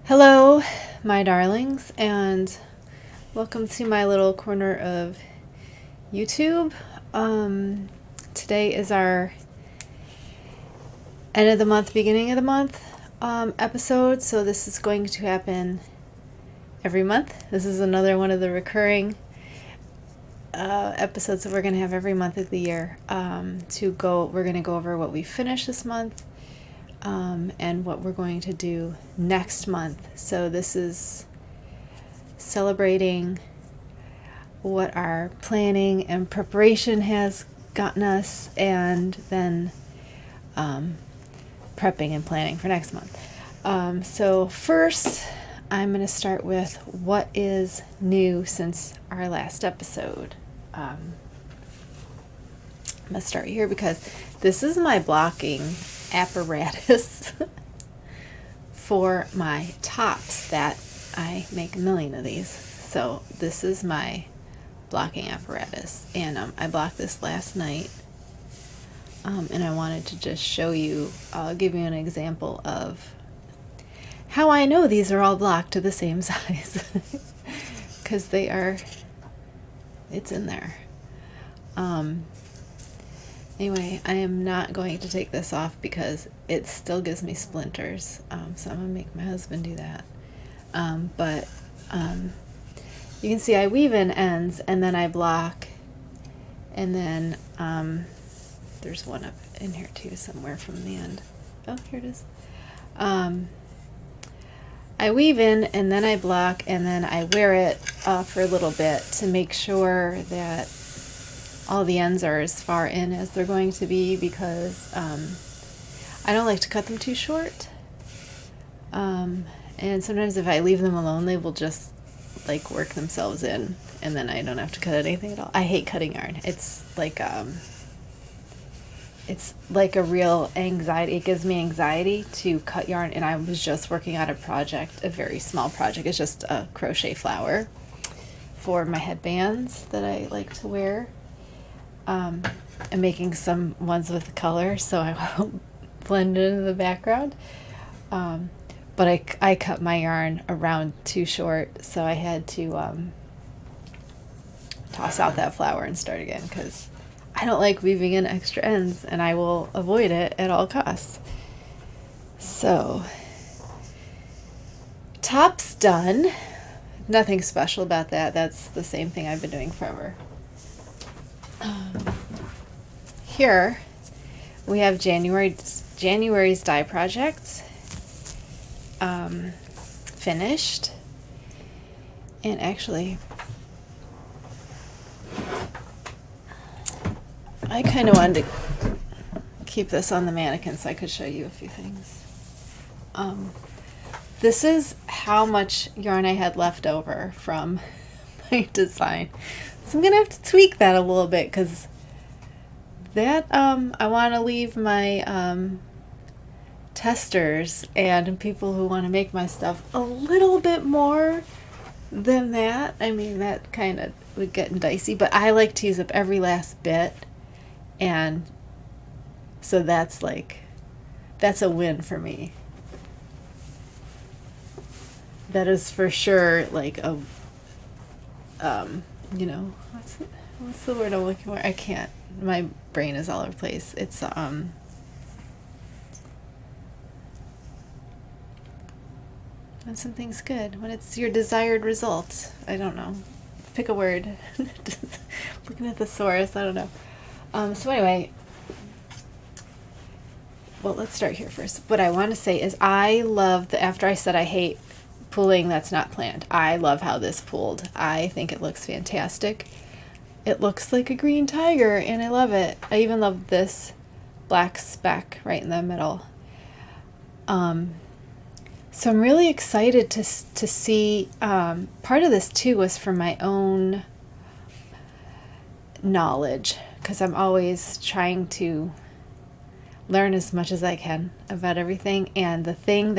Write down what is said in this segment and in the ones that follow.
Hello, my darlings, and welcome to my little corner of YouTube. Today is our end of the month, beginning of the month episode, so this is going to happen every month. This is another one of the recurring episodes that we're going to have every month of the year. We're going to go over what we finished this month. And what we're going to do next month. So this is celebrating what our planning and preparation has gotten us, and then prepping and planning for next month. So first, I'm going to start with what is new since our last episode. I'm going to start here because this is my blocking apparatus for my tops that I make a million of these. So this is my blocking apparatus, and I blocked this last night, and I wanted to just show you, I'll give you an example of how I know these are all blocked to the same size because it's in there. Anyway, I am not going to take this off because it still gives me splinters, so I'm going to make my husband do that. But you can see I weave in ends, and then I block, and then there's one up in here too somewhere from the end. Oh, here it is. I weave in, and then I block, and then I wear it for a little bit to make sure that all the ends are as far in as they're going to be, because I don't like to cut them too short. And sometimes if I leave them alone, they will just like work themselves in, and then I don't have to cut anything at all. I hate cutting yarn. It's like a real anxiety. It gives me anxiety to cut yarn, and I was just working on a project, a very small project. It's just a crochet flower for my headbands that I like to wear. I'm making some ones with color, so I won't blend into the background. But I cut my yarn around too short, so I had to toss out that flower and start again, because I don't like weaving in extra ends, and I will avoid it at all costs. So, top's done. Nothing special about that. That's the same thing I've been doing forever. Here we have January's dye projects finished, and actually I kind of wanted to keep this on the mannequin so I could show you a few things. This is how much yarn I had left over from my design. So I'm going to have to tweak that a little bit, because that, I want to leave my testers and people who want to make my stuff a little bit more than that. I mean, that kind of would get dicey, but I like to use up every last bit, and so that's a win for me. That is for sure like a what's the word I'm looking for? I can't. My brain is all over the place. It's when something's good, when it's your desired result. I don't know. Pick a word. Looking at the source, I don't know. So anyway, well, let's start here first. What I want to say is I love after I said I hate pooling that's not planned. I love how this pooled. I think it looks fantastic. It looks like a green tiger, and I love it. I even love this black speck right in the middle. So I'm really excited to see. Part of this too was for my own knowledge, because I'm always trying to learn as much as I can about everything. And I think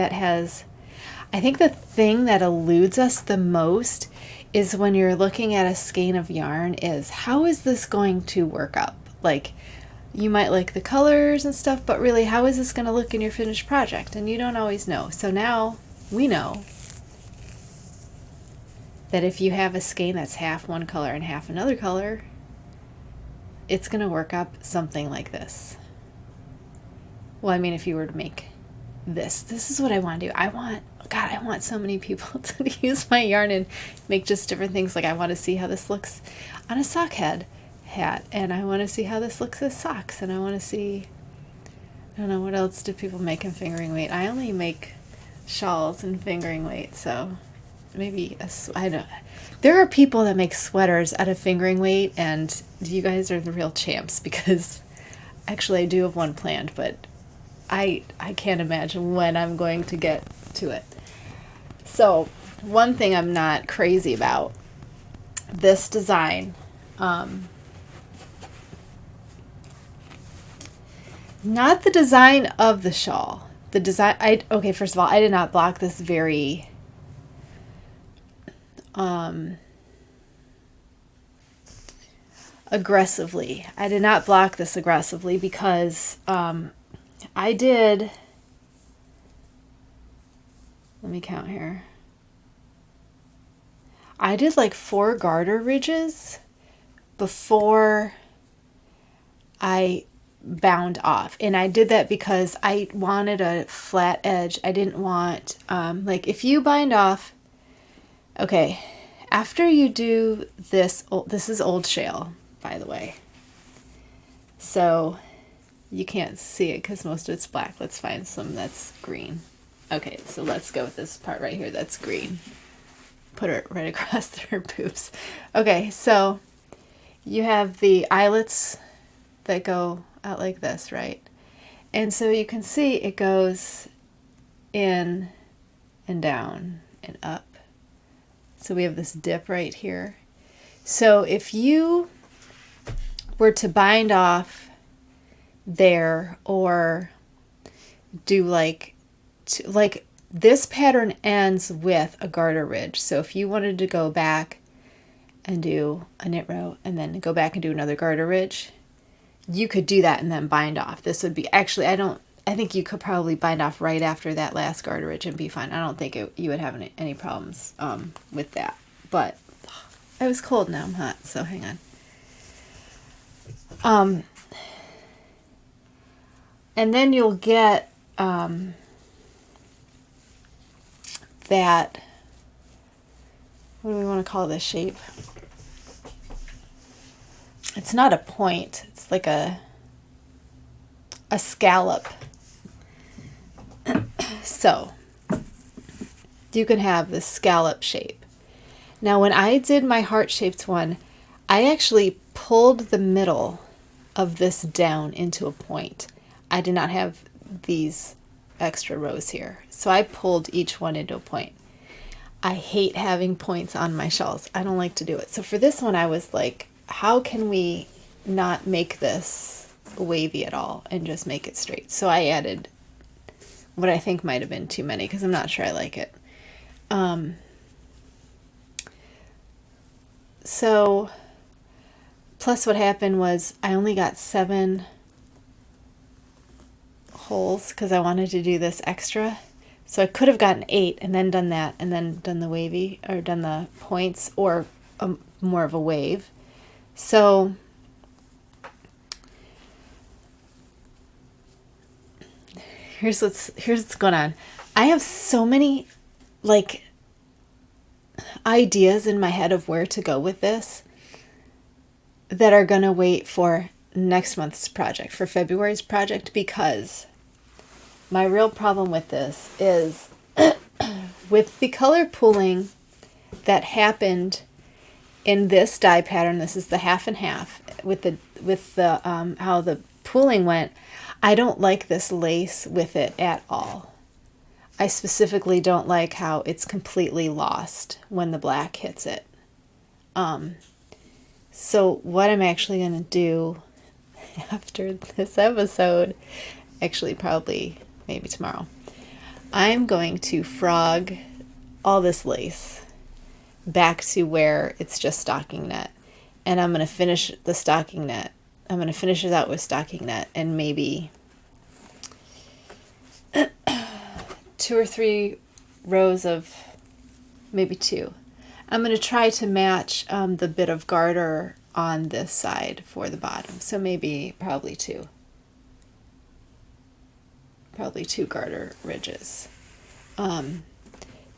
the thing that eludes us the most is when you're looking at a skein of yarn is, how is this going to work up? Like, you might like the colors and stuff, but really, how is this going to look in your finished project? And you don't always know. So now we know. that if you have a skein that's half one color and half another color, it's going to work up something like this. Well, I mean, if you were to make this is what I want to do. I want so many people to use my yarn and make just different things. Like I want to see how this looks on a sock hat, and I want to see how this looks as socks, and I want to see, I don't know, what else do people make in fingering weight? I only make shawls in fingering weight, so maybe I don't. There are people that make sweaters out of fingering weight, and you guys are the real champs, because actually I do have one planned, but I can't imagine when I'm going to get to it. So one thing I'm not crazy about, this design, not the design of the shawl. The design, okay, first of all, I did not block this very aggressively. I did not block this aggressively because I did, let me count here. I did like 4 garter ridges before I bound off. And I did that because I wanted a flat edge. I didn't want, like if you bind off, okay, after you do this, this is old Shawl, by the way. So you can't see it because most of it's black. Let's find some that's green. Okay, so let's go with this part right here that's green. Put it right across their boobs. Okay, so you have the eyelets that go out like this, right? And so you can see it goes in and down and up. So we have this dip right here. So if you were to bind off there, or do like this pattern ends with a garter ridge. So if you wanted to go back and do a knit row and then go back and do another garter ridge, you could do that and then bind off. This would be, actually, I think you could probably bind off right after that last garter ridge and be fine. I don't think you would have any problems with that. But it was cold, now I'm hot, so hang on. And then you'll get that, what do we want to call this shape? It's not a point, it's like a scallop. So you can have this scallop shape. Now when I did my heart-shaped one, I actually pulled the middle of this down into a point. I did not have these extra rows here, so I pulled each one into a point. I hate having points on my shawls. I don't like to do it. So for this one, I was like, how can we not make this wavy at all and just make it straight? So I added what I think might have been too many, because I'm not sure I like it. So plus what happened was I only got 7 holes because I wanted to do this extra. So I could have gotten 8 and then done that and then done the wavy, or done the points, or more of a wave. So here's what's going on. I have so many like ideas in my head of where to go with this that are going to wait for next month's project, for February's project, because my real problem with this is with the color pooling that happened in this dye pattern. This is the half and half with the how the pooling went. I don't like this lace with it at all. I specifically don't like how it's completely lost when the black hits it. So what I'm actually going to do after this episode, actually probably maybe tomorrow, I'm going to frog all this lace back to where it's just stocking net. And I'm going to finish the stocking net. I'm going to finish it out with stocking net and maybe 2 or 3 rows of, maybe 2. I'm going to try to match the bit of garter on this side for the bottom. So maybe probably two garter ridges.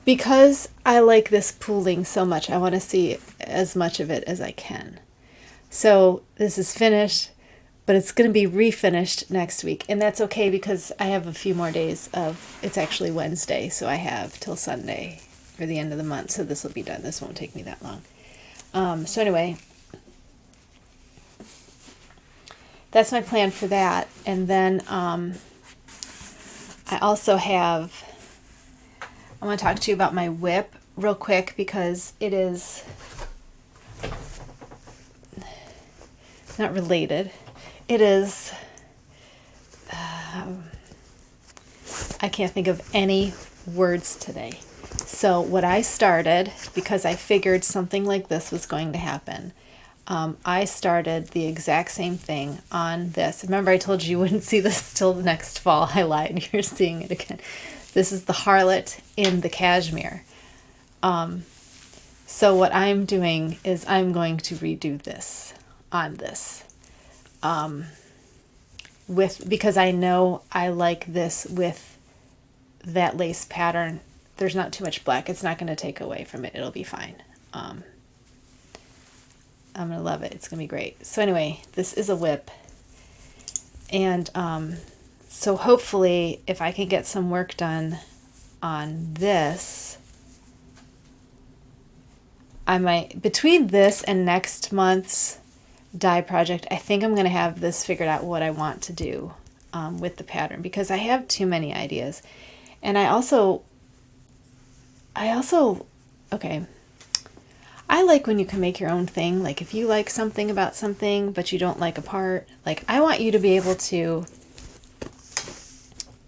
Because I like this pooling so much, I want to see as much of it as I can. So this is finished, but it's going to be refinished next week. And that's okay because I have a few more days of, it's actually Wednesday, so I have till Sunday for the end of the month. So this will be done. This won't take me that long. So anyway, that's my plan for that. And then I also have, I want to talk to you about my whip real quick because it is not related. It is, I can't think of any words today. So what I started, because I figured something like this was going to happen, I started the exact same thing on this. Remember I told you wouldn't see this till next fall. I lied. You're seeing it again. This is the Harlot in the cashmere. So what I'm doing is I'm going to redo this on this. Because I know I like this with that lace pattern. There's not too much black. It's not going to take away from it. It'll be fine. I'm going to love it. It's going to be great. So anyway, this is a whip. And so hopefully if I can get some work done on this, I might, between this and next month's dye project, I think I'm going to have this figured out what I want to do with the pattern because I have too many ideas. And I also, okay, I like when you can make your own thing. Like if you like something about something, but you don't like a part, like I want you to be able to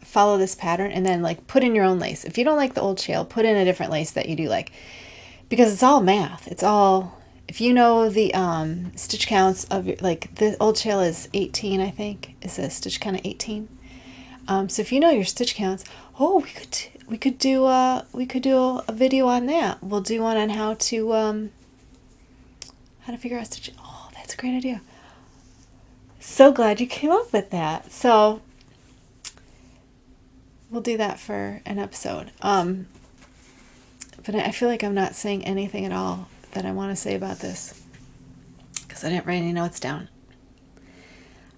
follow this pattern and then like put in your own lace. If you don't like the old shawl, put in a different lace that you do like, because it's all math. It's all, if you know the stitch counts of your, like the old shawl is 18, I think, is a stitch count of 18. So if you know your stitch counts, oh, we could do a video on that. We'll do one on how to figure out stitch. Oh, that's a great idea. So glad you came up with that. So we'll do that for an episode. But I feel like I'm not saying anything at all that I want to say about this because I didn't write any notes down.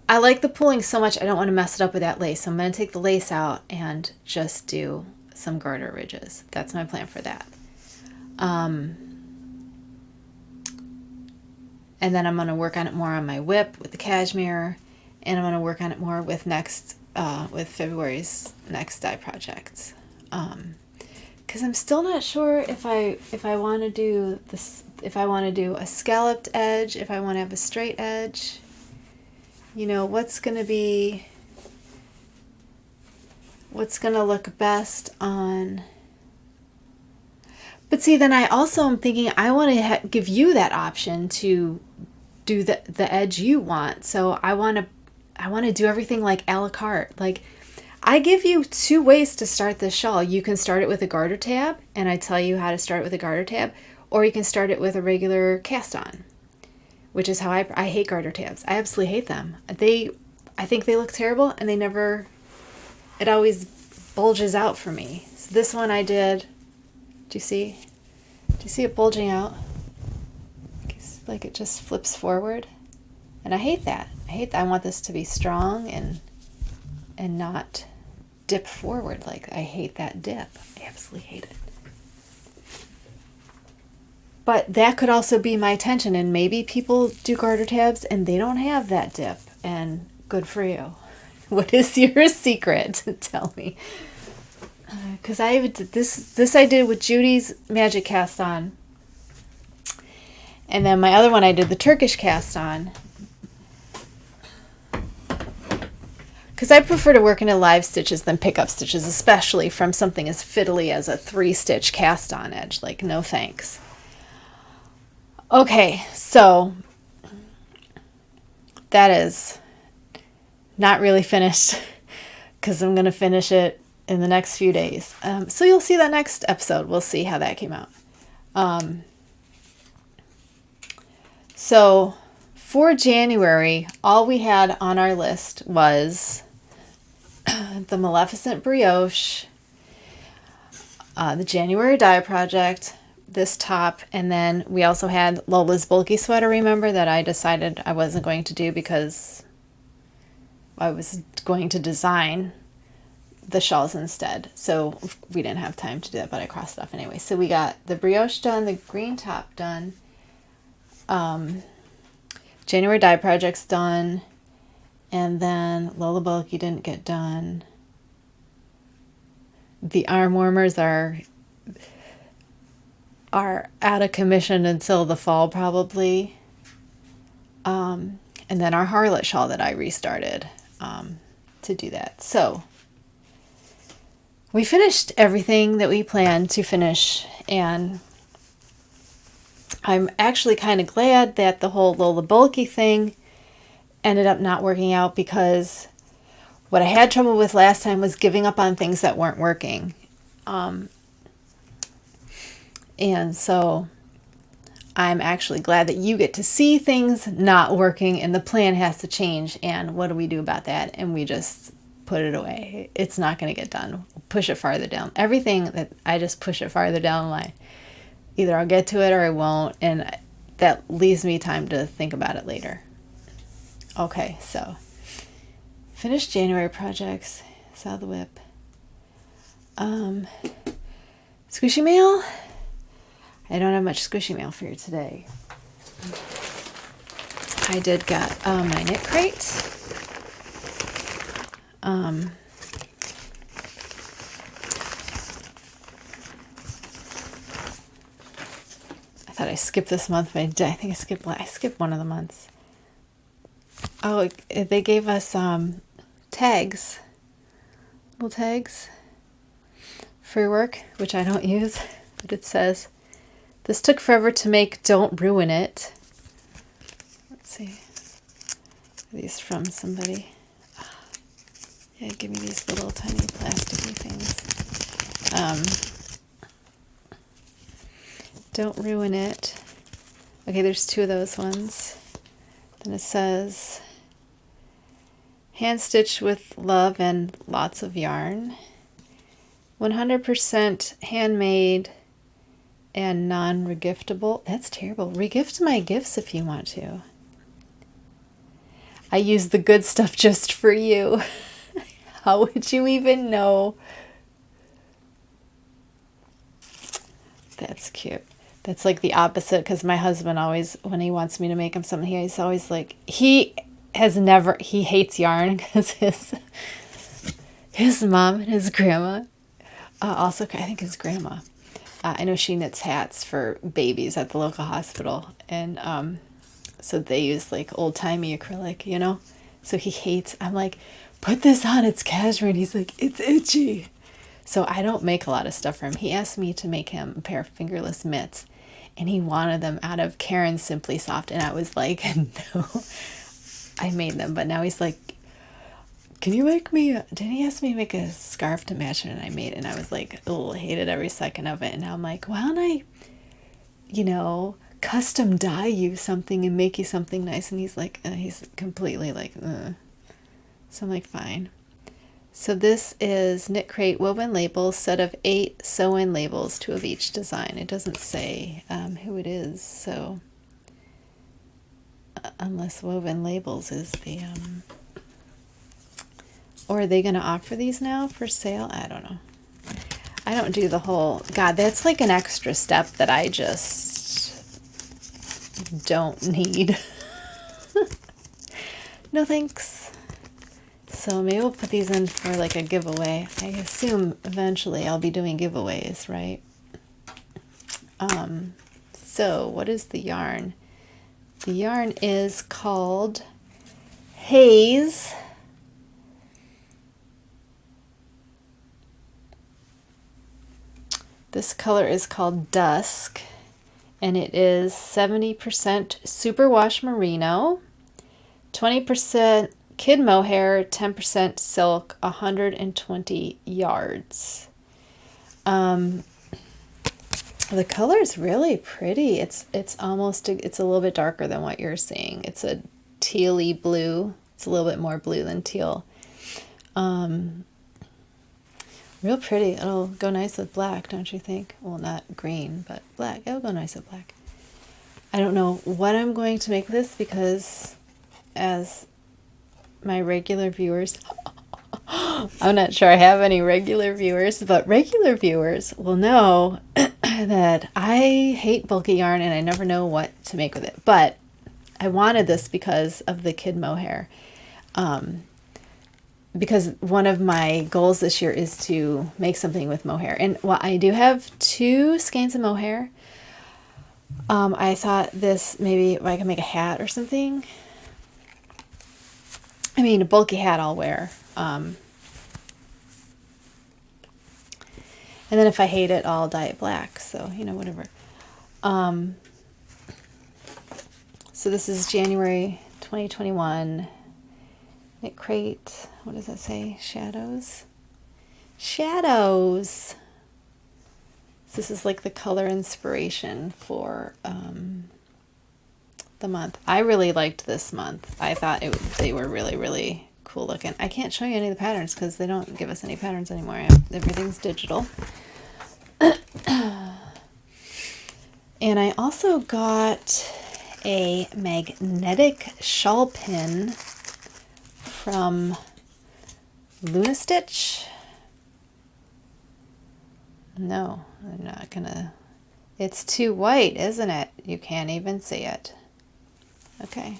I like the pooling so much I don't want to mess it up with that lace. So I'm going to take the lace out and just do some garter ridges. That's my plan for that. And then I'm going to work on it more on my whip with the cashmere, and I'm going to work on it more with with February's next dye projects. Because I'm still not sure if I want to do this, if I want to do a scalloped edge, if I want to have a straight edge. You know, what's going to look best on. But see, then I also am thinking I want to give you that option to do the edge you want. So I want to do everything like a la carte. Like I give you two ways to start this shawl. You can start it with a garter tab, and I tell you how to start it with a garter tab, or you can start it with a regular cast on, which is how I hate garter tabs. I absolutely hate them. I think they look terrible, and it always bulges out for me. So this one I did, do you see it bulging out? It's like it just flips forward. And I hate that. I want this to be strong and not dip forward. Like I hate that dip. I absolutely hate it. But that could also be my tension, and maybe people do garter tabs and they don't have that dip, and good for you. What is your secret? Tell me. Because I even did this I did with Judy's Magic Cast On, and then my other one I did the Turkish Cast On. Because I prefer to work into live stitches than pickup stitches, especially from something as fiddly as a 3-stitch cast on edge. Like, no thanks. Okay, so that is not really finished because I'm going to finish it in the next few days. So you'll see that next episode. We'll see how that came out. So for January, all we had on our list was the Maleficent Brioche, the January dye project, this top, and then we also had Lola's bulky sweater, remember, that I decided I wasn't going to do because I was going to design the shawls instead. So we didn't have time to do that, but I crossed it off anyway. So we got the brioche done, the green top done, January dye projects done, and then Lola Bulky didn't get done. The arm warmers are out of commission until the fall probably. And then our Harlot shawl that I restarted to do that. So we finished everything that we planned to finish, and I'm actually kind of glad that the whole Lola Bulky thing ended up not working out, because what I had trouble with last time was giving up on things that weren't working. And so I'm actually glad that you get to see things not working and the plan has to change. And what do we do about that? And we just put it away. It's not going to get done. Push it farther down. Everything that I just push it farther down the line. Either I'll get to it or I won't. And that leaves me time to think about it later. Okay, so finished January projects. Saw the whip. Squishy mail. I don't have much squishy mail for you today. I did get my knit crate. I thought I skipped this month, but I think I skipped one of the months. Oh, they gave us tags, little tags for work, which I don't use, but it says, "This took forever to make, don't ruin it." Let's see. Are these from somebody? Yeah, give me these little tiny plasticky things. Don't ruin it. Okay, there's two of those ones. Then it says, hand stitched with love and lots of yarn. 100% handmade and non-regiftable. That's terrible. Regift my gifts if you want to. I use the good stuff just for you. How would you even know? That's cute. That's like the opposite, because my husband always, when he wants me to make him something, he's always like, he hates yarn because his mom and his grandma, also I think his grandma, I know she knits hats for babies at the local hospital, and so they use like old-timey acrylic, you know? So he hates, I'm like, put this on, it's cashmere, and he's like, it's itchy. So I don't make a lot of stuff for him. He asked me to make him a pair of fingerless mitts, and he wanted them out of Karen's Simply Soft, and I was like, no. I made them, but now he's like, can you make me, didn't he ask me to make a scarf to match it? And I made it, and I was like, oh, hated every second of it. And now I'm like, why don't I, custom dye you something and make you something nice? And he's like, he's completely like, So I'm like, fine. So this is Knit Crate Woven Labels, set of 8 sew-in labels, 2 of each design. It doesn't say who it is, so unless Woven Labels is the, or are they going to offer these now for sale? I don't know. I don't do the whole, God, that's like an extra step that I just don't need. No thanks. So maybe we'll put these in for like a giveaway. I assume eventually I'll be doing giveaways, right? So what is the yarn? The yarn is called Haze. This color is called Dusk, and it is 70% superwash merino, 20% kid mohair, 10% silk, 120 yards. The color is really pretty. It's almost, it's a little bit darker than what you're seeing. It's a tealy blue. It's a little bit more blue than teal. Real pretty. It'll go nice with black, don't you think? Well, not green, but black. It'll go nice with black. I don't know what I'm going to make this, because as my regular viewers, I'm not sure I have any regular viewers, but regular viewers will know that I hate bulky yarn and I never know what to make with it. But I wanted this because of the kid mohair. Because one of my goals this year is to make something with mohair. And while I do have 2 skeins of mohair, I thought this, maybe I could make a hat or something. I mean, a bulky hat I'll wear. And then if I hate it, I'll dye it black. So, you know, whatever. So this is January 2021. Knit Crate. What does that say? Shadows? Shadows! So this is like the color inspiration for the month. I really liked this month. I thought they were really, really cool looking. I can't show you any of the patterns because they don't give us any patterns anymore. Everything's digital. And I also got a magnetic shawl pin from Luna Stitch. No, I'm not gonna. It's too white, isn't it? You can't even see it. Okay.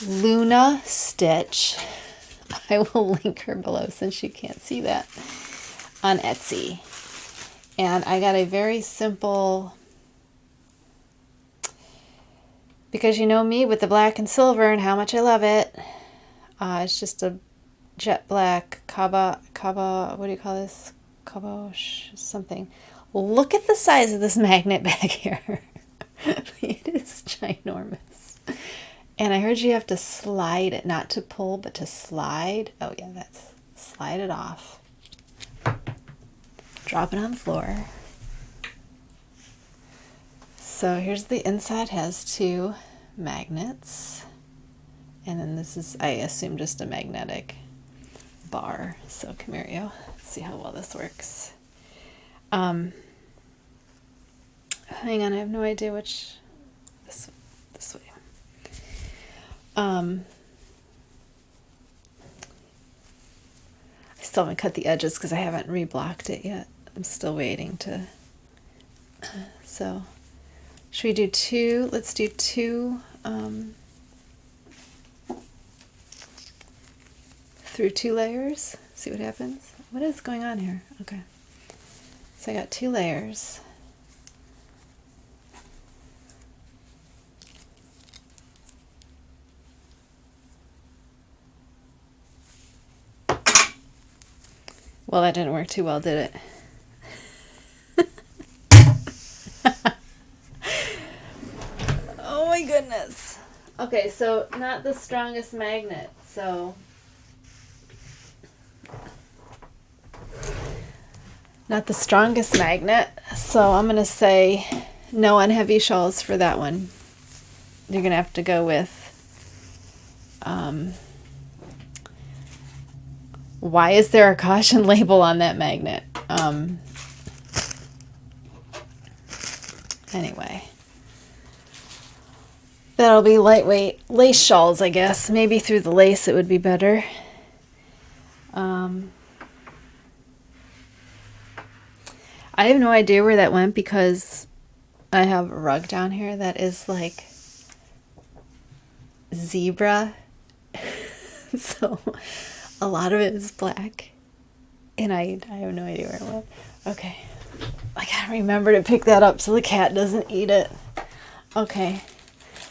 Luna Stitch. I will link her below since you can't see that, on Etsy. And I got a very simple, because you know me with the black and silver and how much I love it. It's just a jet black Kaba, what do you call this? Kabosh, something. Look at the size of this magnet bag here. It is ginormous. And I heard you have to slide it, not to pull, but to slide. Oh yeah, that's, slide it off. Drop it on the floor. So here's the inside, has 2 magnets. And then this is, I assume, just a magnetic bar. So come here, you. Let's see how well this works. Hang on, I have no idea which, this way. I still haven't cut the edges because I haven't reblocked it yet. I'm still waiting to, so should we do 2? Let's do 2 through 2 layers. See what happens. What is going on here? Okay. So I got 2 layers. Well, that didn't work too well, did it? Oh my goodness. Okay, so not the strongest magnet, so not the strongest magnet, so I'm gonna say no on heavy shawls for that one. You're gonna have to go with why is there a caution label on that magnet? Anyway, that'll be lightweight lace shawls, I guess. Maybe through the lace it would be better. I have no idea where that went because I have a rug down here that is like zebra. So a lot of it is black. And I have no idea where it went. Okay. I gotta remember to pick that up so the cat doesn't eat it. Okay.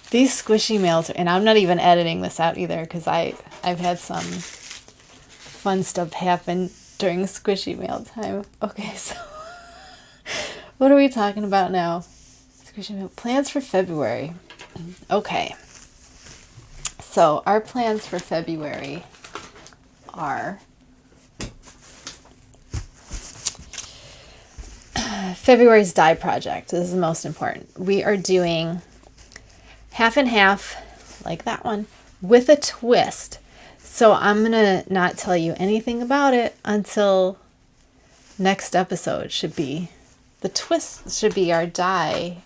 These squishy mails, and I'm not even editing this out either because I've had some fun stuff happen during squishy mail time. Okay, so what are we talking about now? Squishy mail. Plans for February. Okay. So our plans for February are February's dye project. This is the most important. We are doing half and half, like that one, with a twist. So I'm going to not tell you anything about it until next episode. Should be the twist, should be our dye.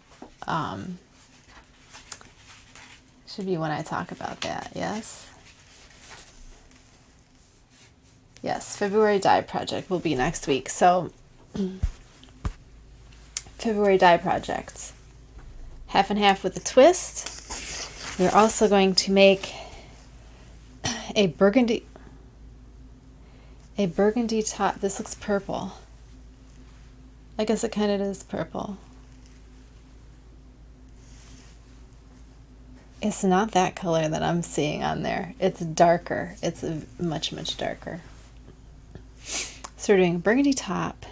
Should be when I talk about that. Yes. Yes, February dye project will be next week. So February dye projects, half and half with a twist. We're also going to make a burgundy top. This looks purple. I guess it kind of is purple. It's not that color that I'm seeing on there. It's darker. It's a much, much darker. So we're doing a burgundy top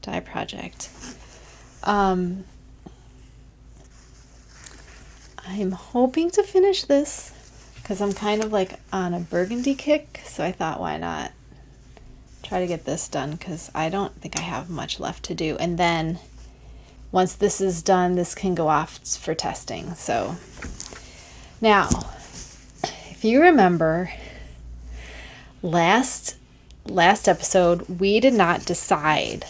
dye project. I'm hoping to finish this because I'm kind of like on a burgundy kick. So I thought, why not try to get this done, because I don't think I have much left to do. And then once this is done, this can go off for testing. So now, if you remember last episode, we did not decide.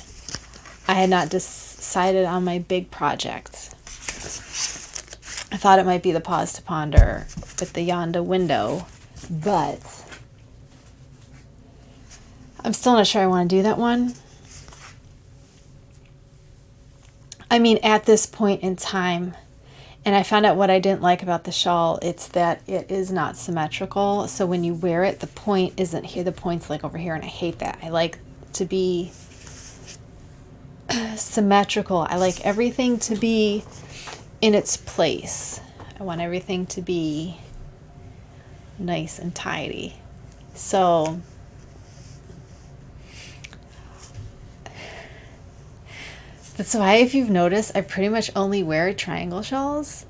I had not decided on my big project. I thought it might be the Pause to Ponder with the Yonda window, but I'm still not sure I want to do that one. I mean, at this point in time, and I found out what I didn't like about the shawl, it's that it is not symmetrical. So when you wear it, the point isn't here, the point's like over here, and I hate that. I like to be symmetrical. I like everything to be in its place. I want everything to be nice and tidy. So that's why, if you've noticed, I pretty much only wear triangle shawls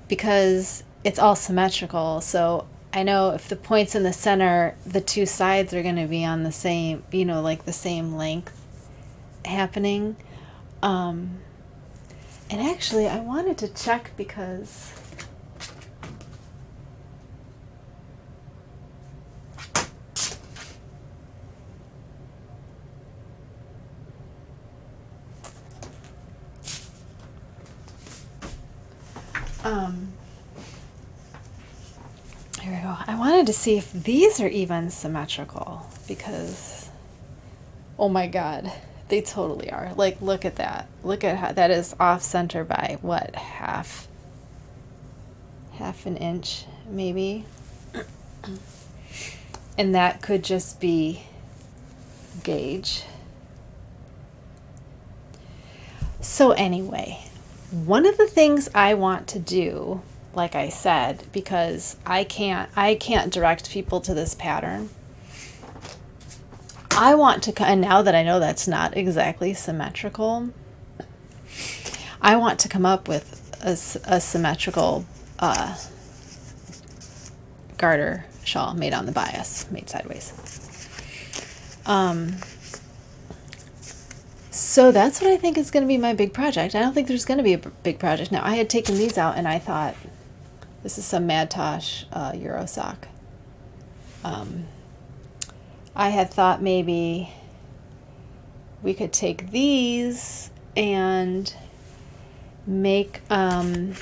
because it's all symmetrical. So I know if the point's in the center, the two sides are going to be on the same, you know, like the same length happening. And actually, I wanted to check because here we go. I wanted to see if these are even symmetrical because, oh my God, they totally are. Like, look at that. Look at how that is off center by what, half an inch maybe. And that could just be gauge. So anyway, one of the things I want to do, like I said, because I can't direct people to this pattern. I want to, and now that I know that's not exactly symmetrical, I want to come up with a symmetrical garter shawl made on the bias, made sideways. So that's what I think is going to be my big project. I don't think there's going to be a big project. Now, I had taken these out and I thought, this is some Mad Tosh Euro sock. I had thought maybe we could take these and make that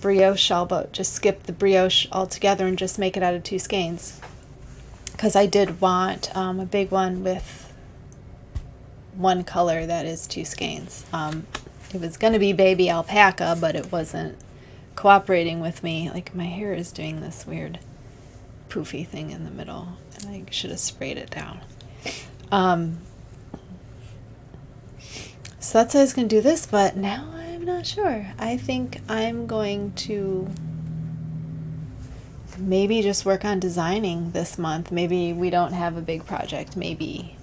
brioche shawl, but just skip the brioche altogether and just make it out of 2 skeins. Because I did want a big one with one color that is 2 skeins. It was going to be baby alpaca, but it wasn't cooperating with me. Like, my hair is doing this weird poofy thing in the middle, and I should have sprayed it down. So that's how I was going to do this, but now I'm not sure. I think I'm going to maybe just work on designing this month. Maybe we don't have a big project. Maybe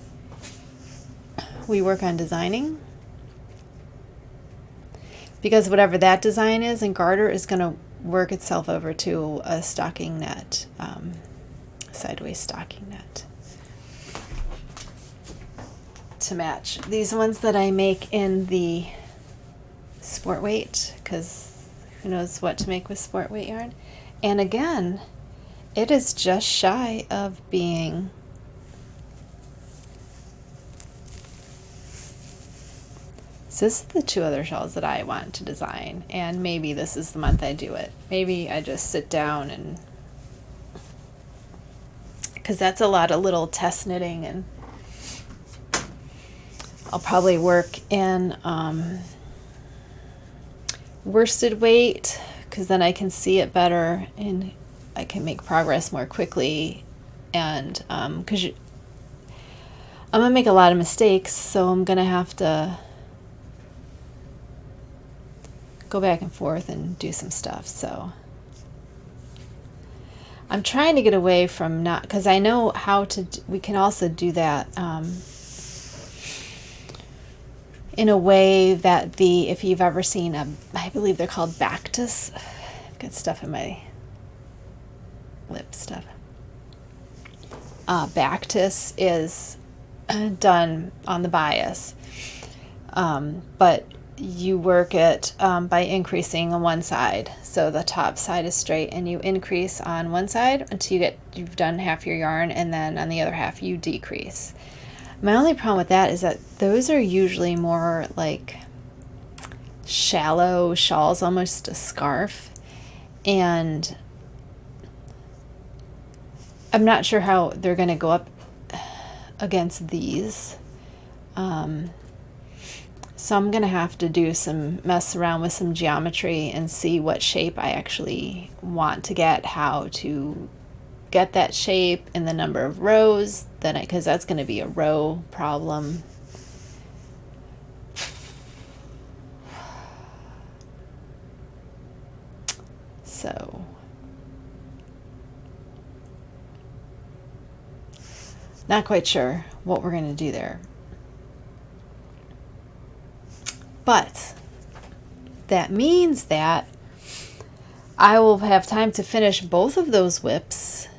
we work on designing, because whatever that design is in garter is going to work itself over to a stocking net, sideways stocking net, to match these ones that I make in the sport weight, because who knows what to make with sport weight yarn. And again, it is just shy of being so this is the two other shawls that I want to design, and maybe this is the month I do it. Maybe I just sit down and, because that's a lot of little test knitting, and I'll probably work in worsted weight, because then I can see it better and I can make progress more quickly. And because I'm gonna make a lot of mistakes, so I'm gonna have to go back and forth and do some stuff. So I'm trying to get away from not, because I know how to we can also do that in a way that if you've ever seen I believe they're called Bactus. I've got stuff in my lip stuff. Bactus is done on the bias, but you work it by increasing on one side. So the top side is straight, and you increase on one side until you've done half your yarn, and then on the other half you decrease. My only problem with that is that those are usually more like shallow shawls, almost a scarf, and I'm not sure how they're going to go up against these. So I'm going to have to do some mess around with some geometry and see what shape I actually want to get, how to get that shape, and the number of rows, because that's going to be a row problem. So not quite sure what we're going to do there. But that means that I will have time to finish both of those whips,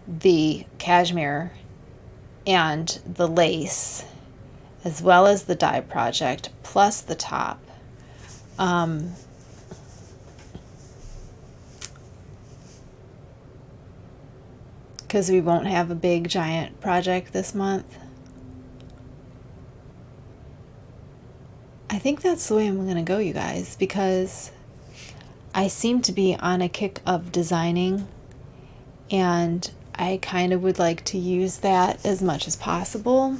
the cashmere and the lace, as well as the dye project, plus the top. Because we won't have a big giant project this month. I think that's the way I'm going to go, you guys, because I seem to be on a kick of designing, and I kind of would like to use that as much as possible.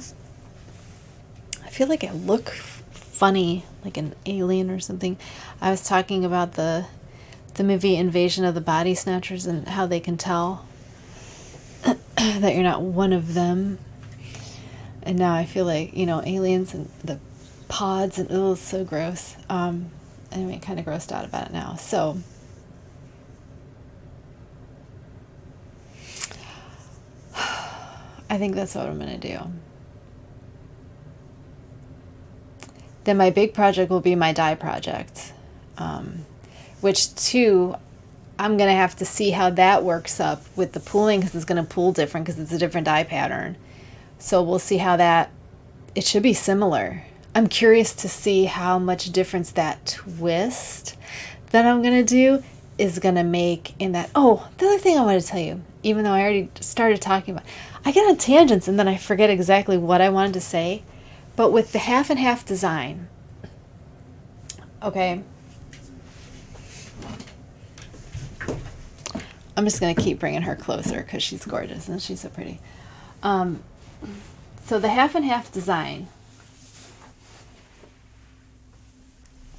I feel like I look funny, like an alien or something. I was talking about the movie Invasion of the Body Snatchers and how they can tell that you're not one of them. And now I feel like, aliens and the pods, and it's so gross. Anyway, kind of grossed out about it now. So I think that's what I'm going to do. Then my big project will be my dye project, which too, I'm going to have to see how that works up with the pooling, because it's going to pool different because it's a different dye pattern. So we'll see how it should be similar. I'm curious to see how much difference that twist that I'm going to do is going to make in that. Oh, the other thing I want to tell you, even though I already started talking about, I get on tangents and then I forget exactly what I wanted to say. But with the half and half design, okay, I'm just going to keep bringing her closer because she's gorgeous and she's so pretty. So the half and half design,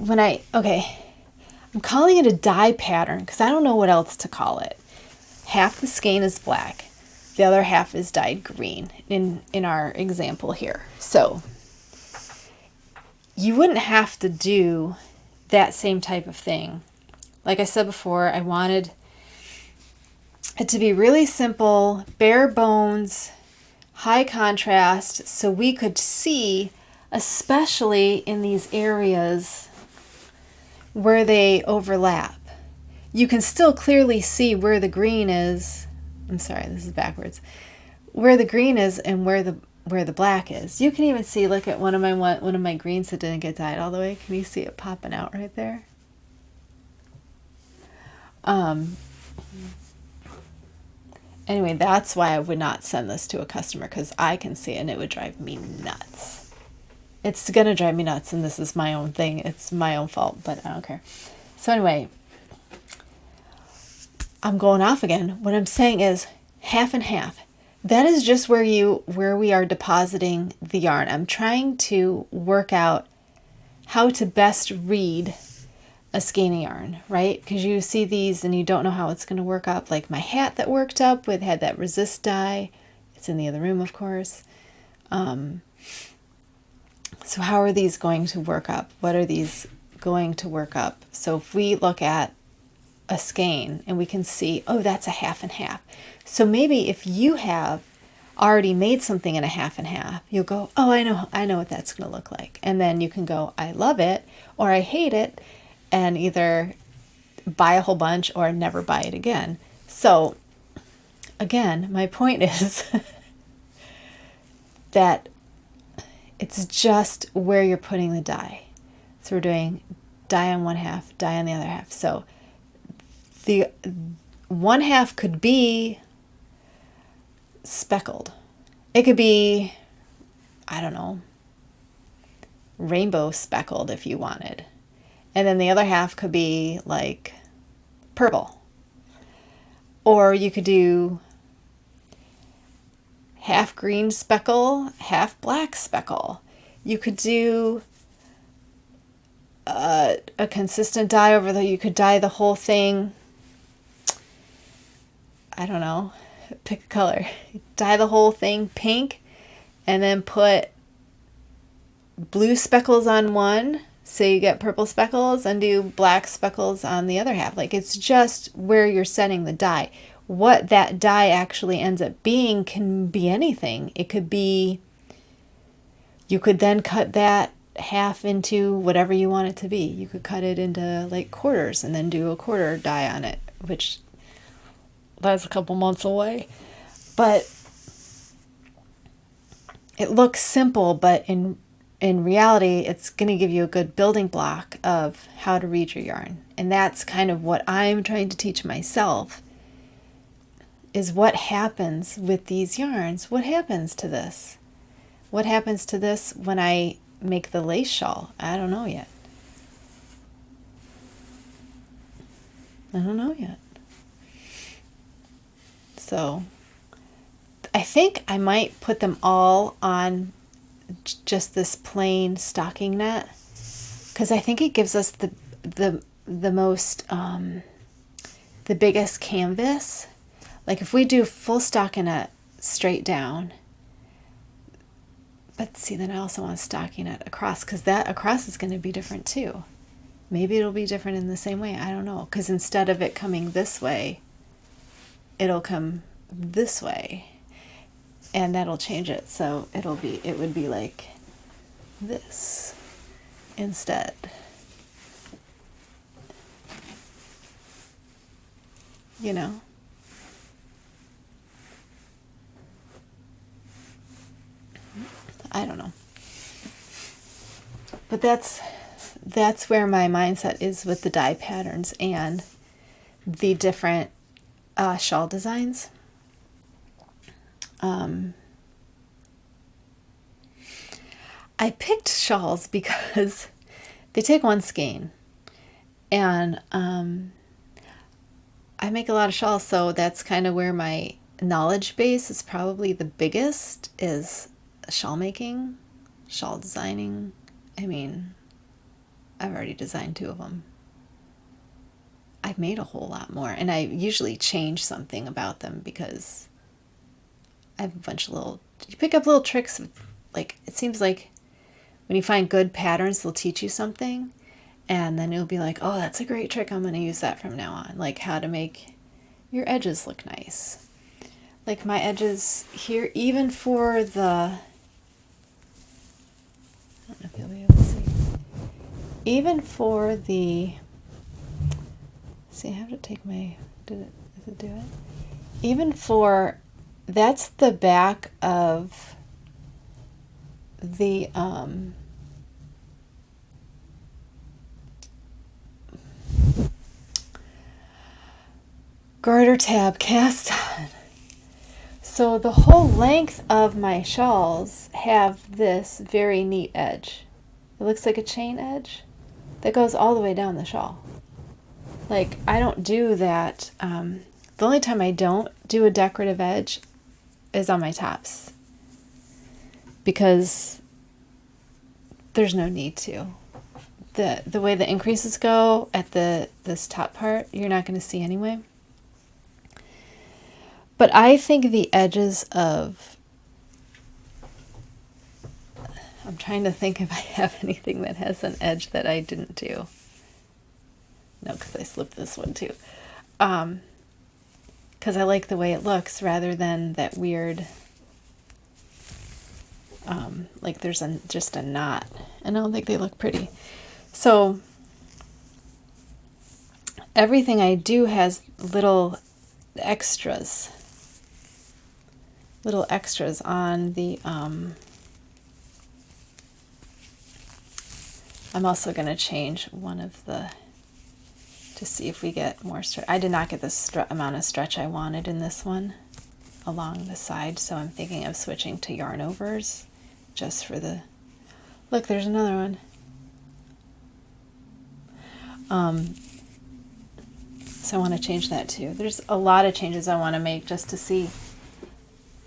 I'm calling it a dye pattern because I don't know what else to call it. Half the skein is black, the other half is dyed green in our example here. So you wouldn't have to do that same type of thing. Like I said before, I wanted it to be really simple, bare bones, high contrast, so we could see, especially in these areas where they overlap. You can still clearly see where the green is. I'm sorry, this is backwards. Where the green is and where the where the black is. You can even see, look at one of my greens that didn't get dyed all the way. Can you see it popping out right there? Anyway, that's why I would not send this to a customer, because I can see it and it would drive me nuts. It's gonna drive me nuts, and this is my own thing. It's my own fault, but I don't care. So anyway, I'm going off again. What I'm saying is half and half. That is just where we are depositing the yarn. I'm trying to work out how to best read a skein yarn, right? Because you see these and you don't know how it's going to work up. Like my hat that worked up with had that resist dye. It's in the other room, of course. So how are these going to work up? What are these going to work up? So if we look at a skein and we can see, oh, that's a half and half. So maybe if you have already made something in a half and half, you'll go, oh, I know what that's going to look like. And then you can go, I love it, or I hate it, and either buy a whole bunch or never buy it again. So again, my point is that it's just where you're putting the dye. So we're doing dye on one half, dye on the other half. So the one half could be speckled. It could be, I don't know, rainbow speckled if you wanted. And then the other half could be like purple. Or you could do half green speckle, half black speckle. You could do a consistent dye over you could dye the whole thing, I don't know, pick a color. Dye the whole thing pink and then put blue speckles on one, so you get purple speckles, and do black speckles on the other half. Like, it's just where you're setting the dye. What that dye actually ends up being can be anything. It could be, you could then cut that half into whatever you want it to be. You could cut it into like quarters and then do a quarter dye on it, which that's a couple months away. But it looks simple, but in reality, it's going to give you a good building block of how to read your yarn. And that's kind of what I'm trying to teach myself, is what happens with these yarns. What happens to this? What happens to this when I make the lace shawl? I don't know yet. I don't know yet. So I think I might put them all on just this plain stocking net, because I think it gives us the most the biggest canvas. Like if we do full stockinette straight down, but see, then I also want stockinette across, because that across is going to be different too. Maybe it'll be different in the same way. I don't know, because instead of it coming this way, it'll come this way, and that'll change it. So it would be like this instead. You know? I don't know. But that's where my mindset is with the dye patterns and the different shawl designs. I picked shawls because they take one skein, and I make a lot of shawls, so that's kind of where my knowledge base is probably the biggest, is shawl making, shawl designing. I mean, I've already designed 2 of them. I've made a whole lot more, and I usually change something about them because I have a bunch of you pick up little tricks. Like, it seems like when you find good patterns, they'll teach you something, and then you'll be like, oh, that's a great trick. I'm going to use that from now on. Like how to make your edges look nice. Like my edges here, even for the, I don't know if you'll be able to see, even for the, see, I have to take my, does it do it? Even for, that's the back of the garter tab cast on. So the whole length of my shawls have this very neat edge. It looks like a chain edge that goes all the way down the shawl. Like, I don't do that. The only time I don't do a decorative edge is on my tops, because there's no need to. The way the increases go at this top part, you're not going to see anyway. But I think the edges of, I'm trying to think if I have anything that has an edge that I didn't do. No, because I slipped this one too. Because I like the way it looks rather than that weird, like there's just a knot. And I don't think they look pretty. So everything I do has little extras on the, I'm also going to change one of the, to see if we get more stretch. I did not get the amount of stretch I wanted in this one along the side, so I'm thinking of switching to yarn overs just for the, look, there's another one. So I want to change that too. There's a lot of changes I want to make just to see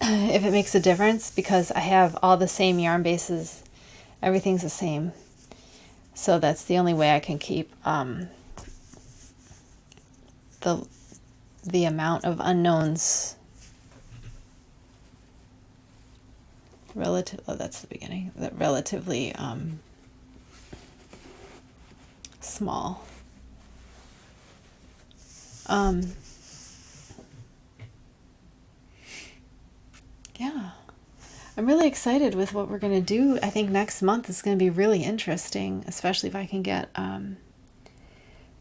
if it makes a difference, because I have all the same yarn bases. Everything's the same. So that's the only way I can keep the amount of unknowns that's the beginning, that relatively small. Yeah, I'm really excited with what we're going to do. I think next month is going to be really interesting, especially if I can get,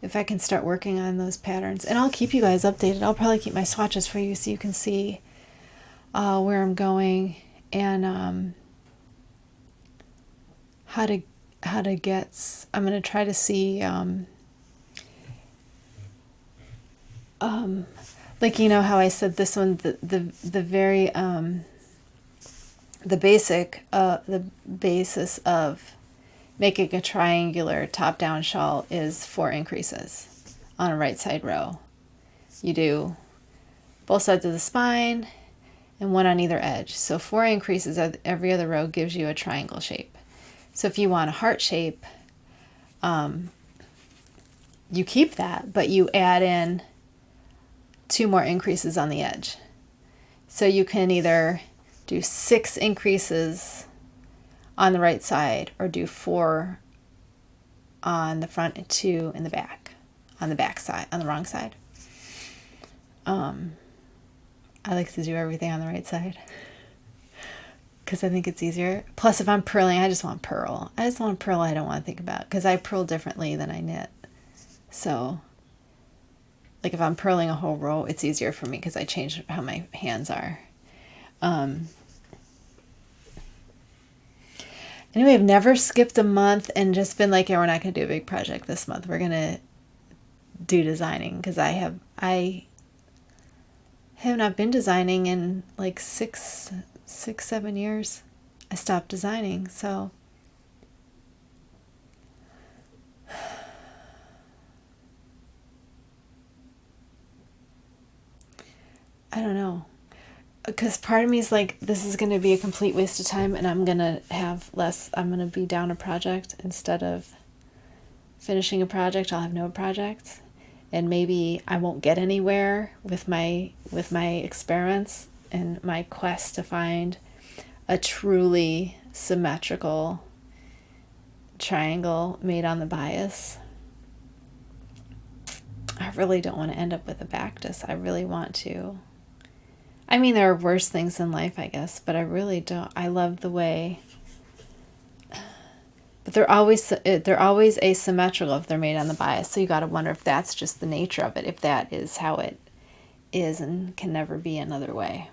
if I can start working on those patterns. And I'll keep you guys updated. I'll probably keep my swatches for you so you can see where I'm going and how to get. I'm going to try to see, like, you know how I said this one, the very the basis of making a triangular top-down shawl is 4 increases on a right side row. You do both sides of the spine and 1 on either edge. So 4 increases every other row gives you a triangle shape. So if you want a heart shape, you keep that, but you add in 2 more increases on the edge. So you can either do 6 increases on the right side or do 4 on the front and 2 in the back, on the back side, on the wrong side. I like to do everything on the right side because I think it's easier. Plus, if I'm purling, I just want purl. I just want purl. I don't want to think about, because I purl differently than I knit. So like if I'm purling a whole row, it's easier for me because I change how my hands are. Anyway, I've never skipped a month and just been like, yeah, we're not going to do a big project this month. We're going to do designing, because I have not been designing in like 7 years. I stopped designing, so I don't know. Because part of me is like, this is going to be a complete waste of time and I'm going to have less, I'm going to be down a project instead of finishing a project. I'll have no projects, and maybe I won't get anywhere with my experiments and my quest to find a truly symmetrical triangle made on the bias. I really don't want to end up with a Bactus. I really want to. I mean, there are worse things in life, I guess, but I really don't. I love the way, but they're always asymmetrical if they're made on the bias. So you got to wonder if that's just the nature of it, if that is how it is and can never be another way.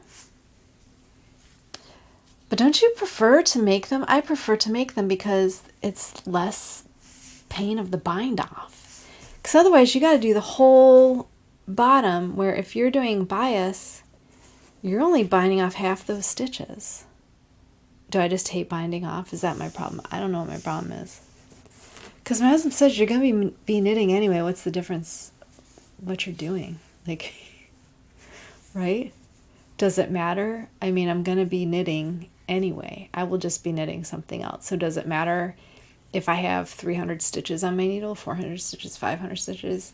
But don't you prefer to make them? I prefer to make them because it's less pain of the bind off. Because otherwise you got to do the whole bottom, where if you're doing bias, you're only binding off half those stitches. Do I just hate binding off? Is that my problem? I don't know what my problem is. Because my husband says you're going to be knitting anyway. What's the difference what you're doing? Like, right? Does it matter? I mean, I'm going to be knitting anyway. I will just be knitting something else. So does it matter if I have 300 stitches on my needle, 400 stitches, 500 stitches?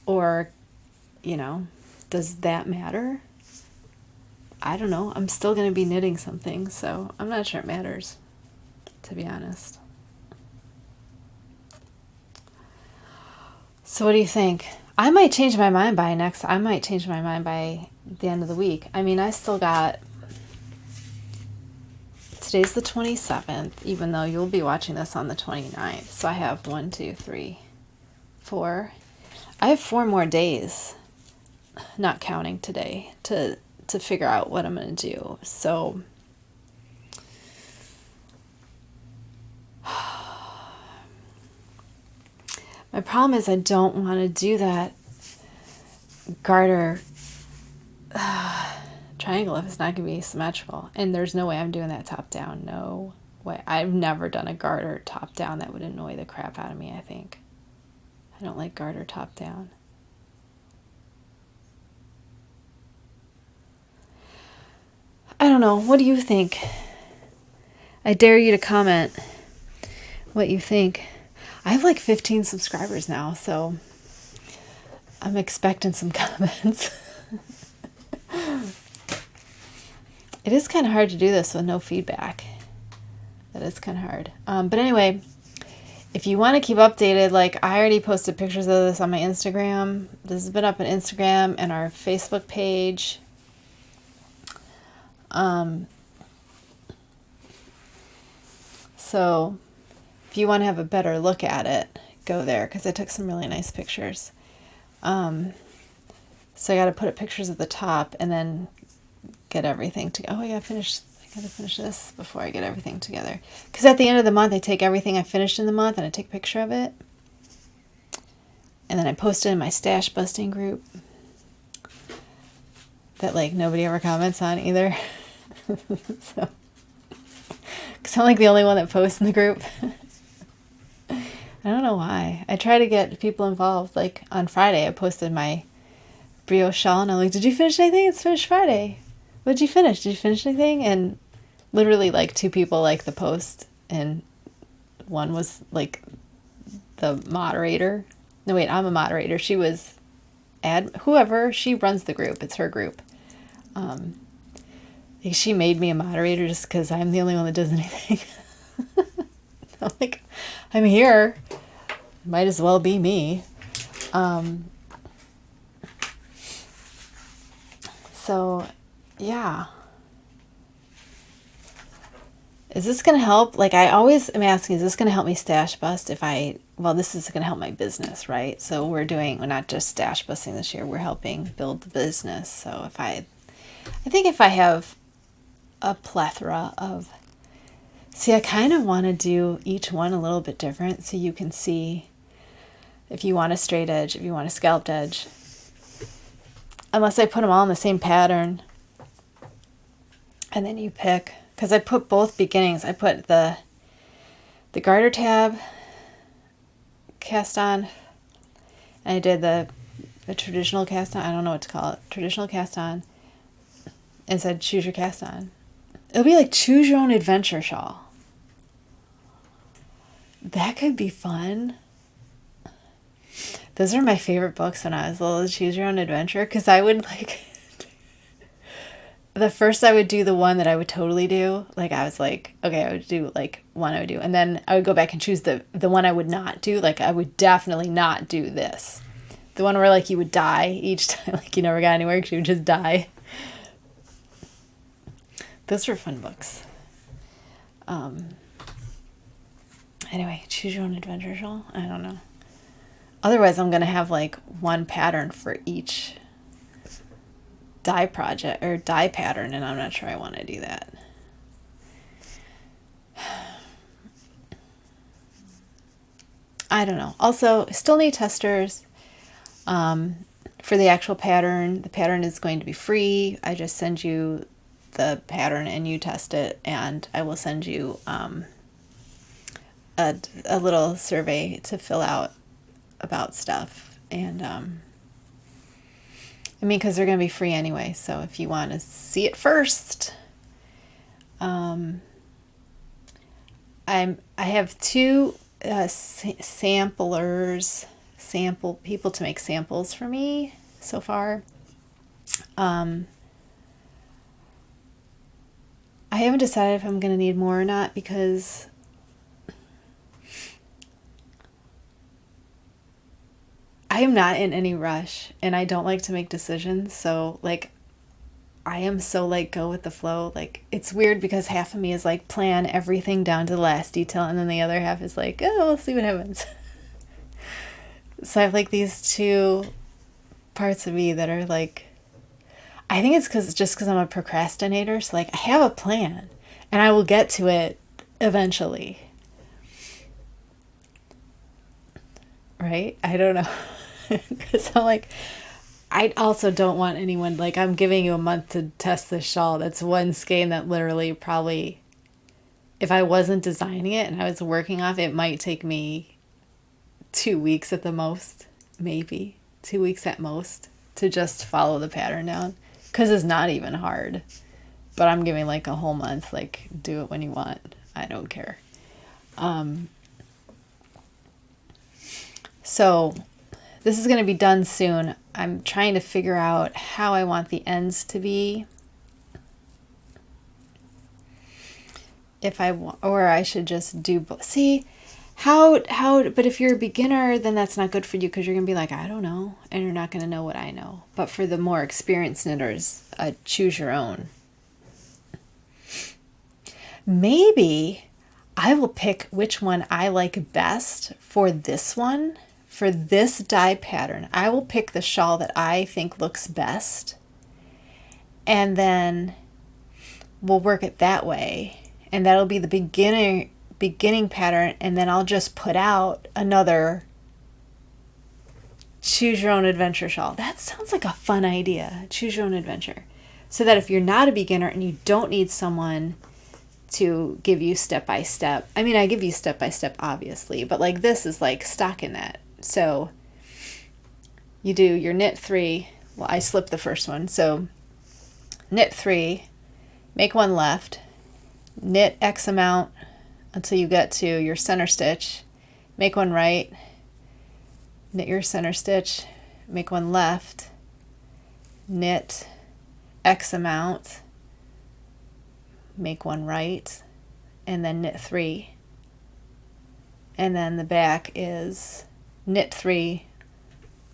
Or, you know, does that matter? I don't know. I'm still going to be knitting something, so I'm not sure it matters, to be honest. So what do you think? I might change my mind by the end of the week. I mean, I still got, today's the 27th, even though you'll be watching this on the 29th. So I have 1, 2, 3, 4. I have 4 more days, not counting today, to figure out what I'm going to do. So my problem is I don't want to do that garter triangle if it's not going to be symmetrical. And there's no way I'm doing that top down. No way. I've never done a garter top down. That would annoy the crap out of me, I think. I don't like garter top down. I don't know. What do you think? I dare you to comment what you think. I have like 15 subscribers now, so I'm expecting some comments. It is kind of hard to do this with no feedback. That is kind of hard. But anyway, if you want to keep updated, like I already posted pictures of this on my Instagram. This has been up on Instagram and our Facebook page. So if you want to have a better look at it, go there, because I took some really nice pictures. So I got to put up pictures at the top and then get everything to, oh, I got to finish this before I get everything together. Because at the end of the month, I take everything I finished in the month and I take a picture of it. And then I post it in my stash busting group that like nobody ever comments on either. So, because I'm like the only one that posts in the group. I don't know why. I try to get people involved. Like on Friday, I posted my Brioche shawl and I'm like, did you finish anything? It's finished Friday. What did you finish? Did you finish anything? And literally like 2 people liked the post and one was like the moderator. No, wait, I'm a moderator. She was whoever, she runs the group. It's her group. She made me a moderator just because I'm the only one that does anything. I'm like, I'm here. Might as well be me. So, yeah. Is this going to help? Like, I always am asking, is this going to help me stash bust well, this is going to help my business, right? So we're not just stash busting this year, we're helping build the business. So I think if I have a plethora of, I kind of want to do each one a little bit different so you can see if you want a straight edge, if you want a scalloped edge. Unless I put them all in the same pattern and then you pick, because I put both beginnings. I put the garter tab cast on and I did the traditional cast on. I don't know what to call it. Traditional cast on. And said choose your cast on. It'll be like choose your own adventure shawl. That could be fun. Those are my favorite books when I was little, choose your own adventure, because I would like the first I would do the one that I would totally do. Like I was like, okay, I would do like one I would do. And then I would go back and choose the one I would not do. Like I would definitely not do this. The one where like you would die each time, like you never got anywhere because you would just die. Those were fun books. Anyway, choose your own adventure shawl. I don't know. Otherwise, I'm going to have like one pattern for each dye project or dye pattern, and I'm not sure I want to do that. I don't know. Also, still need testers for the actual pattern. The pattern is going to be free. I just send you the pattern and you test it, and I will send you a little survey to fill out about stuff. And I mean, because they're going to be free anyway, so if you want to see it first, I have two samplers, people to make samples for me so far. I haven't decided if I'm going to need more or not, because I am not in any rush and I don't like to make decisions. So like, I am so like go with the flow. Like, it's weird because half of me is like plan everything down to the last detail, and then the other half is like, oh, we'll see what happens. So I have like these two parts of me that are like, I think it's because I'm a procrastinator. So like, I have a plan and I will get to it eventually. Right? I don't know. Because I'm like, I also don't want anyone, like, I'm giving you a month to test this shawl. That's one skein that literally probably, if I wasn't designing it and I was working off, it might take me 2 weeks at the most, maybe 2 weeks at most, to just follow the pattern down. Because it's not even hard. But I'm giving like a whole month, like, do it when you want. I don't care. So this is going to be done soon. I'm trying to figure out how I want the ends to be. If I want, or I should just do both. See, but if you're a beginner, then that's not good for you, because you're going to be like, I don't know, and you're not going to know what I know. But for the more experienced knitters, choose your own. Maybe I will pick which one I like best for this one. For this dye pattern, I will pick the shawl that I think looks best, and then we'll work it that way, and that'll be the beginning pattern, and then I'll just put out another choose your own adventure shawl. That sounds like a fun idea. Choose your own adventure. So that if you're not a beginner and you don't need someone to give you step-by-step, I mean, I give you step-by-step obviously, but like this is like stock in that. So you do your knit 3. Well, I slipped the first one. So knit 3, make one left, knit X amount until you get to your center stitch, make one right, knit your center stitch, make one left, knit X amount, make one right, and then knit 3. And then the back is knit 3,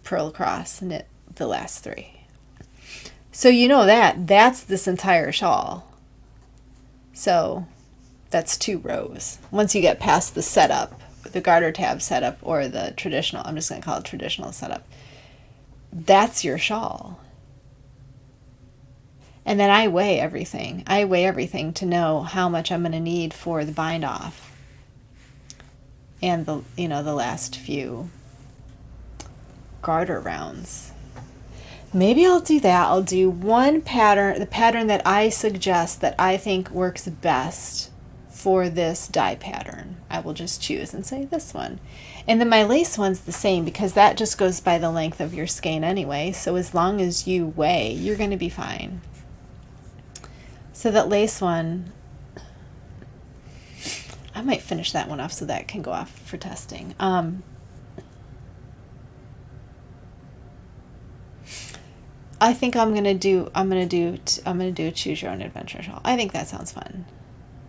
purl across, knit the last 3. So you know that's this entire shawl. So that's 2 rows. Once you get past the setup, the garter tab setup, or the traditional, I'm just going to call it traditional setup, that's your shawl. And then I weigh everything. I weigh everything to know how much I'm going to need for the bind off and the last few garter rounds. Maybe I'll do that. I'll do one pattern, the pattern that I suggest that I think works best for this dye pattern. I will just choose and say this one. And then my lace one's the same, because that just goes by the length of your skein anyway. So as long as you weigh, you're going to be fine. So that lace one, I might finish that one off so that can go off for testing. I think I'm gonna do a choose your own adventure shawl. I think that sounds fun.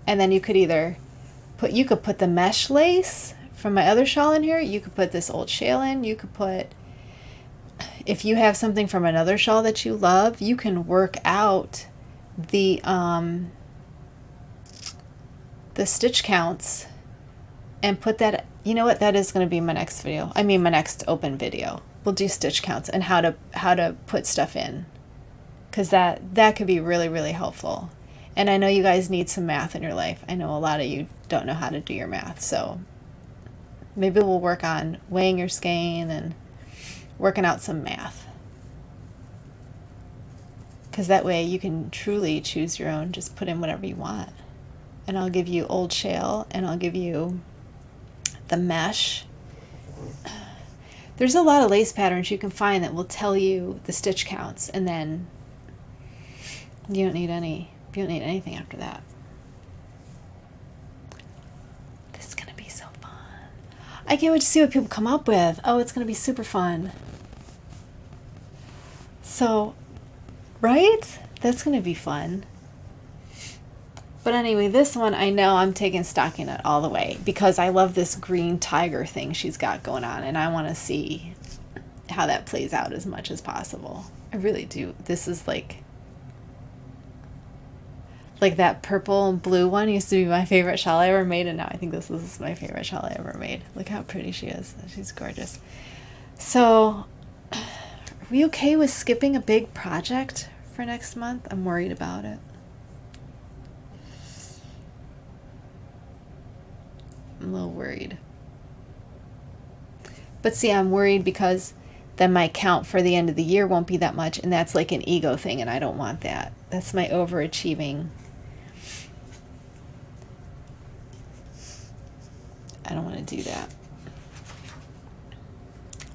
And then you could either put the mesh lace from my other shawl in here. You could put this old shawl in. You could put, if you have something from another shawl that you love, you can work out the stitch counts and put that. You know what? That is going to be my next video. I mean, my next open video. We'll do stitch counts and how to put stuff in, because that could be really, really helpful. And I know you guys need some math in your life. I know a lot of you don't know how to do your math, so Maybe we'll work on weighing your skein and working out some math. Because that way you can truly choose your own, just put in whatever you want. And I'll give you old shale, and I'll give you the mesh. There's a lot of lace patterns you can find that will tell you the stitch counts, and then you don't need anything after that. This is gonna be so fun. I can't wait to see what people come up with. Oh, it's gonna be super fun. So, right? That's gonna be fun. But anyway, this one I know I'm taking stockinette all the way because I love this green tiger thing she's got going on, and I want to see how that plays out as much as possible. I really do. This is like that purple and blue one used to be my favorite shawl I ever made, and now I think this is my favorite shawl I ever made. Look how pretty she is. She's gorgeous. So, are we okay with skipping a big project for next month? I'm worried about it. I'm a little worried. But see, I'm worried because then my count for the end of the year won't be that much, and that's like an ego thing, and I don't want that. That's my overachieving. I don't want to do that.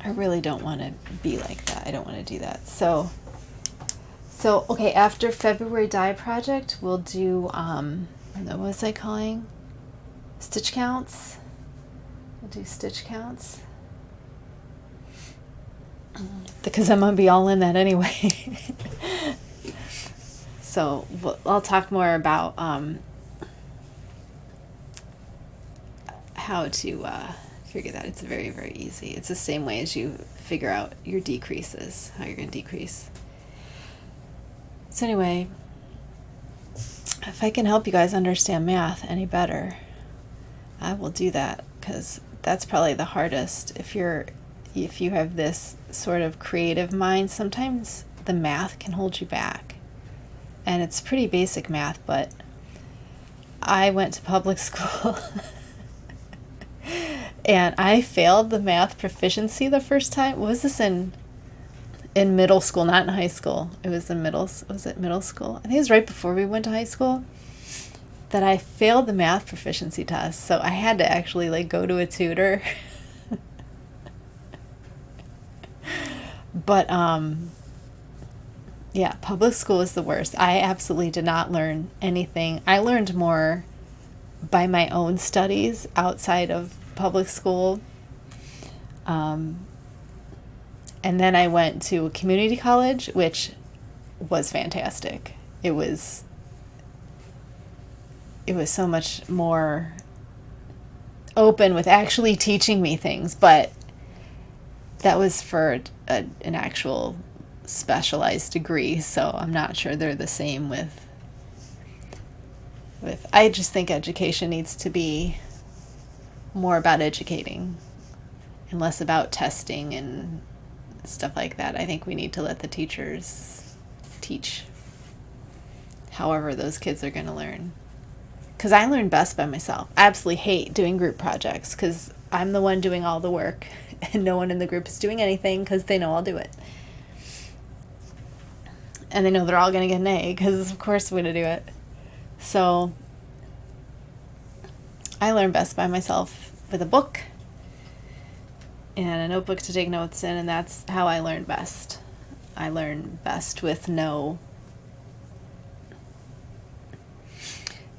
I really don't want to be like that. I don't want to do that. So okay, after February dye project, we'll do, what was I calling? Stitch counts. We'll do stitch counts. Because I'm going to be all in that anyway. So I'll talk more about how to figure that. It's very, very easy. It's the same way as you figure out your decreases, how you're going to decrease. So anyway, if I can help you guys understand math any better, I will do that, because that's probably the hardest. If you have this sort of creative mind, sometimes the math can hold you back. And it's pretty basic math, but I went to public school and I failed the math proficiency the first time. Was this in middle school, not in high school? It was was it middle school? I think it was right before we went to high school that I failed the math proficiency test. So I had to actually go to a tutor. But yeah, public school is the worst. I absolutely did not learn anything. I learned more by my own studies outside of public school. And then I went to a community college, which was fantastic. It was so much more open with actually teaching me things, but that was for an actual specialized degree, so I'm not sure they're the same with I just think education needs to be more about educating and less about testing and stuff like that. I think we need to let the teachers teach however those kids are going to learn. Because I learn best by myself. I absolutely hate doing group projects because I'm the one doing all the work and no one in the group is doing anything because they know I'll do it. And they know they're all going to get an A because of course we're going to do it. So I learn best by myself with a book and a notebook to take notes in, and that's how I learn best. I learn best with no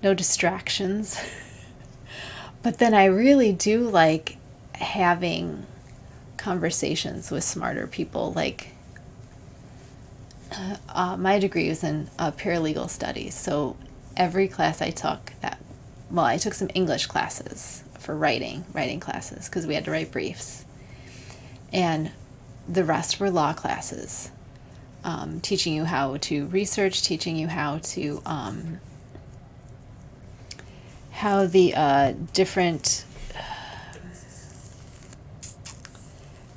distractions. But then I really do like having conversations with smarter people. My degree was in paralegal studies, so every class I took I took some English classes for writing classes because we had to write briefs, and the rest were law classes, teaching you how to research, teaching you how to how the different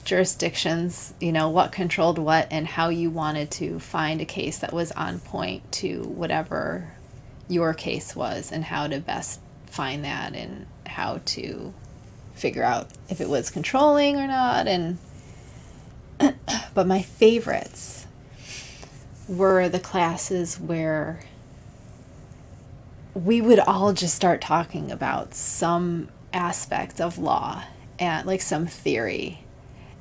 jurisdictions, what controlled what, and how you wanted to find a case that was on point to whatever your case was, and how to best find that, and how to figure out if it was controlling or not. And but my favorites were the classes where we would all just start talking about some aspect of law and like some theory.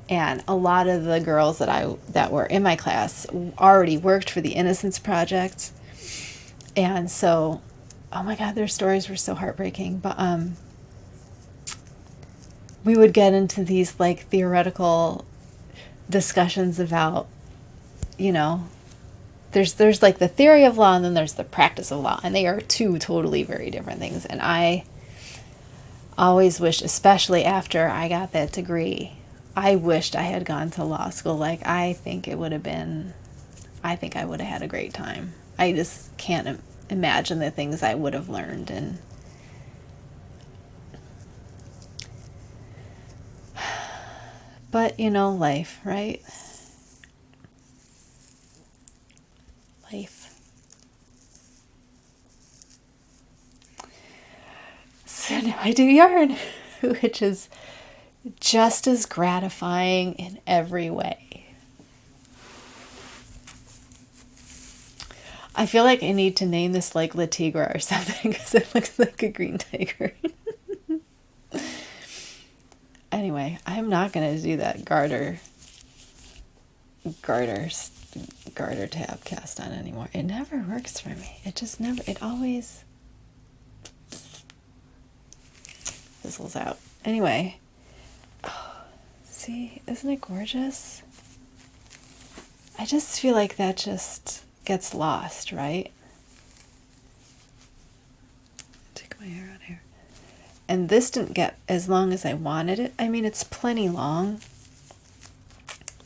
And a lot of the girls that were in my class already worked for the Innocence Project. And so, oh my God, their stories were so heartbreaking. But we would get into these like theoretical discussions about, you know, there's like the theory of law and then there's the practice of law, and they are two totally very different things. And I always wished, especially after I got that degree, I wished I had gone to law school. Like, I think I would have had a great time. I just can't imagine the things I would have learned. And but you know, life, right? Life. So now I do yarn, which is just as gratifying in every way. I feel like I need to name this like La Tigra or something because it looks like a green tiger. Anyway, I'm not going to do that garter tab cast on anymore. It never works for me. It always fizzles out. Anyway, see, isn't it gorgeous? I just feel like that just gets lost, right? Take my hair out here. And this didn't get as long as I wanted it. I mean, it's plenty long.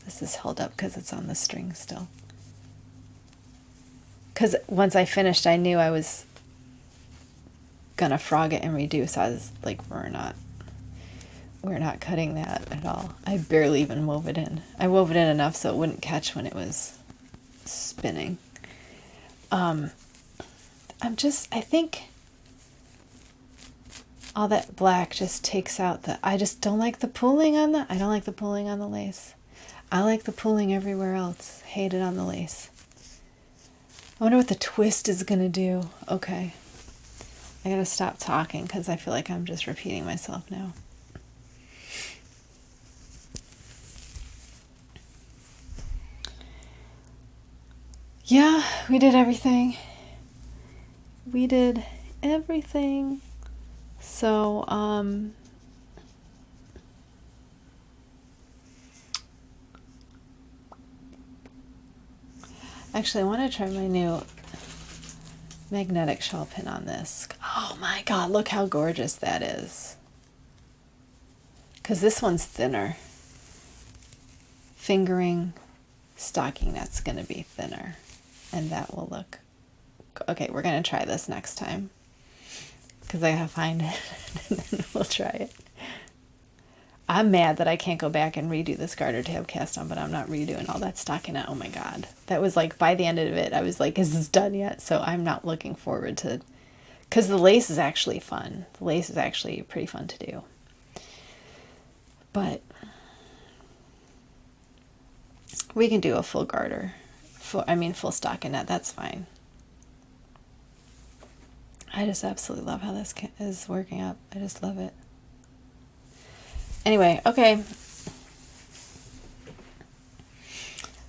This is held up because it's on the string still. Because once I finished, I knew I was gonna frog it and redo. So I was like, we're not cutting that at all. I barely even wove it in. I wove it in enough so it wouldn't catch when it was spinning. I think all that black just takes out I just don't like the pooling on I don't like the pooling on the lace. I like the pooling everywhere else. Hate it on the lace. I wonder what the twist is going to do. Okay. I got to stop talking because I feel like I'm just repeating myself now. Yeah, we did everything. So, actually, I want to try my new magnetic shawl pin on this. Oh my God, look how gorgeous that is. Because this one's thinner. Fingering, stocking, that's going to be thinner. And that will look... Okay, we're going to try this next time. Because I gotta find it and then we'll try it. I'm mad that I can't go back and redo this garter tab cast on, but I'm not redoing all that stocking out. Oh my God. That was like, by the end of it, I was like, is this done yet? So I'm not looking forward to... Because the lace is actually fun. The lace is actually pretty fun to do. But we can do a full garter. Full stockinette. That's fine. I just absolutely love how this is working out. I just love it. Anyway, okay.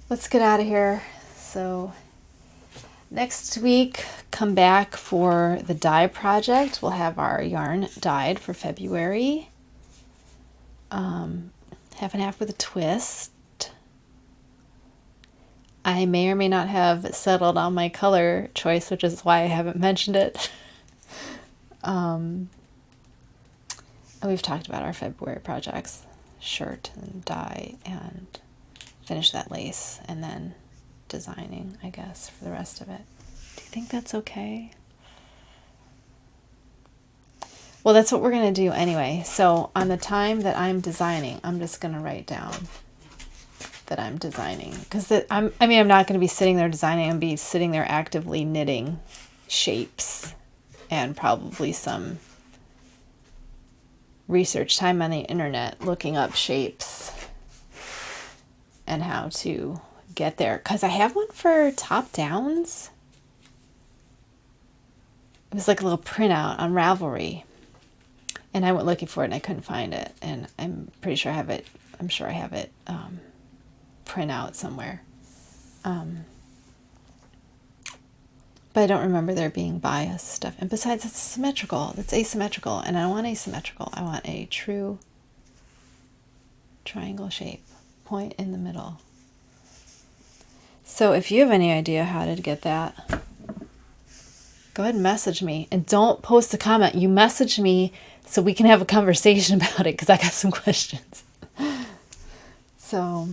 Let's get out of here. So next week, come back for the dye project. We'll have our yarn dyed for February. Half and half with a twist. I may or may not have settled on my color choice, which is why I haven't mentioned it. And we've talked about our February projects, shirt and dye and finish that lace and then designing, I guess, for the rest of it. Do you think that's okay? Well, that's what we're going to do anyway. So on the time that I'm designing, I'm just going to write down that I'm designing. Because I'm not going to be sitting there designing. I'm going to be sitting there actively knitting shapes and probably some research time on the internet looking up shapes and how to get there. Because I have one for top downs. It was like a little printout on Ravelry. And I went looking for it and I couldn't find it. And I'm pretty sure I have it. I'm sure I have it print out somewhere. But I don't remember there being bias stuff. And besides, it's symmetrical. It's asymmetrical. And I don't want asymmetrical. I want a true triangle shape. Point in the middle. So if you have any idea how to get that, go ahead and message me. And don't post a comment. You message me so we can have a conversation about it, because I got some questions. So,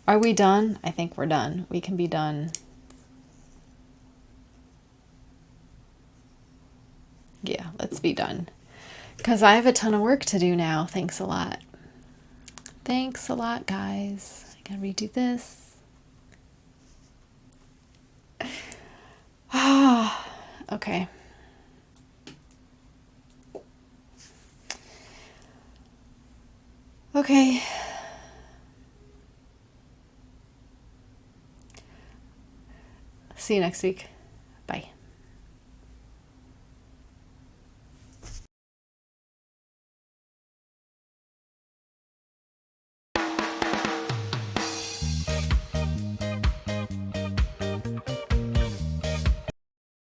are we done? I think we're done. We can be done. Yeah, let's be done. Because I have a ton of work to do now. Thanks a lot. Thanks a lot, guys. I gotta redo this. Okay. Okay. See you next week. Bye.